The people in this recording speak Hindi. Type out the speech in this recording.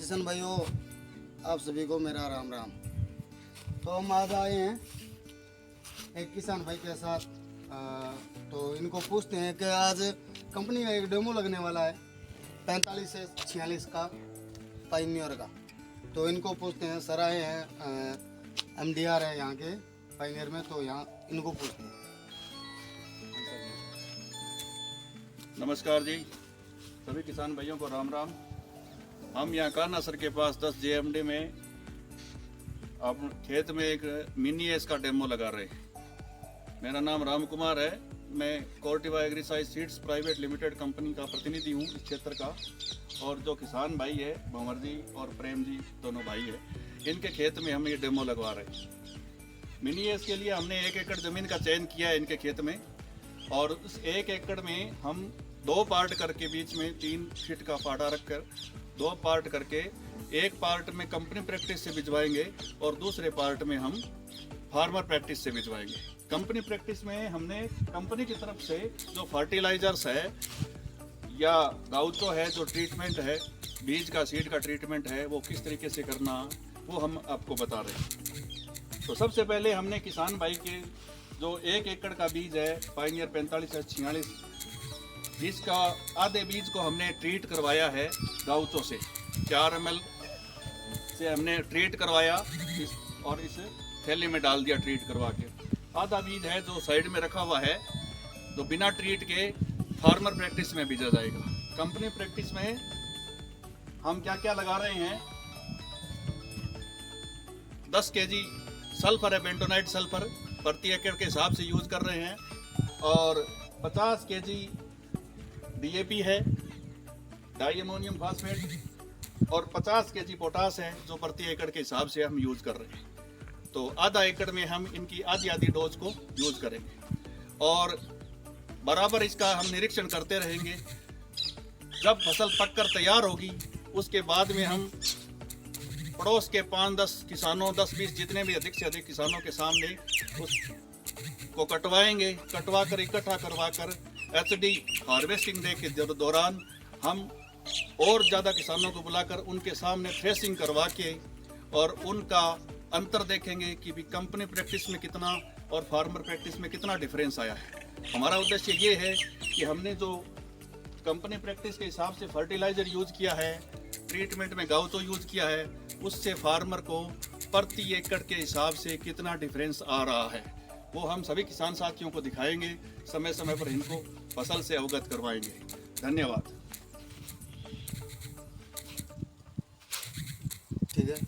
किसान भाइयों, आप सभी को मेरा राम राम। तो हम आज आए हैं एक किसान भाई के साथ। तो इनको पूछते हैं कि आज कंपनी में एक डेमो लगने वाला है 45 से 46 का पाइनियर का। तो इनको पूछते हैं, सर आए हैं MDR है यहाँ के पाइनियर में, तो यहाँ इनको पूछते हैं। नमस्कार जी, सभी किसान भाइयों को राम राम। हम यहाँ कान्हासर के पास 10 JMD में आप खेत में एक मिनी एस का डेमो लगा रहे हैं। मेरा नाम राम कुमार है। मैं कोर्टिवा एग्रीसाइज सीड्स प्राइवेट लिमिटेड कंपनी का प्रतिनिधि हूँ इस क्षेत्र का। और जो किसान भाई है भंवर जी और प्रेम जी, दोनों भाई है, इनके खेत में हम ये डेमो लगवा रहे हैं। मिनी एस के लिए हमने 1 एकड़ ज़मीन का चयन किया है इनके खेत में, और उस 1 एकड़ में हम 2 पार्ट करके बीच में 3 फीट का फाटा रखकर 2 पार्ट करके एक पार्ट में कंपनी प्रैक्टिस से भिजवाएंगे और दूसरे पार्ट में हम फार्मर प्रैक्टिस से भिजवाएंगे। कंपनी प्रैक्टिस में हमने कंपनी की तरफ से जो फर्टिलाइजर्स है या गाउचो है, जो ट्रीटमेंट है, बीज का सीड का ट्रीटमेंट है, वो किस तरीके से करना, वो हम आपको बता रहे हैं। तो सबसे पहले हमने किसान भाई के जो 1 एकड़ का बीज है पाइनियर 45 से 46, इसका आधे बीज को हमने ट्रीट करवाया है गाउचो से। 4 ml से हमने ट्रीट करवाया और इस थैली में डाल दिया ट्रीट करवा के। आधा बीज है जो साइड में रखा हुआ है, तो बिना ट्रीट के फार्मर प्रैक्टिस में भेजा जाएगा। कंपनी प्रैक्टिस में हम क्या क्या लगा रहे हैं, 10 kg सल्फर है, बेंटोनाइट सल्फर प्रति एकड़ के हिसाब से यूज कर रहे हैं, और 50 kg DAP है, डाई अमोनियम फास्फेट, और 50 kg पोटास है जो प्रति एकड़ के हिसाब से हम यूज कर रहे हैं। तो आधा एकड़ में हम इनकी आधी डोज को यूज करेंगे, और बराबर इसका हम निरीक्षण करते रहेंगे। जब फसल पककर तैयार होगी उसके बाद में हम पड़ोस के 5-10 किसानों, 10-20 जितने भी अधिक से अधिक किसानों के सामने उसको कटवाएंगे। कटवा कर इकट्ठा करवा कर HD हार्वेस्टिंग डे के दौरान हम और ज़्यादा किसानों को बुलाकर उनके सामने थ्रेसिंग करवा के और उनका अंतर देखेंगे कि भी कंपनी प्रैक्टिस में कितना और फार्मर प्रैक्टिस में कितना डिफरेंस आया है। हमारा उद्देश्य ये है कि हमने जो कंपनी प्रैक्टिस के हिसाब से फर्टिलाइजर यूज किया है, ट्रीटमेंट में गाउचो यूज किया है, उससे फार्मर को प्रति एकड़ के हिसाब से कितना डिफरेंस आ रहा है, वो हम सभी किसान साथियों को दिखाएंगे। समय समय पर इनको फसल से अवगत करवाएंगे। धन्यवाद। ठीक है।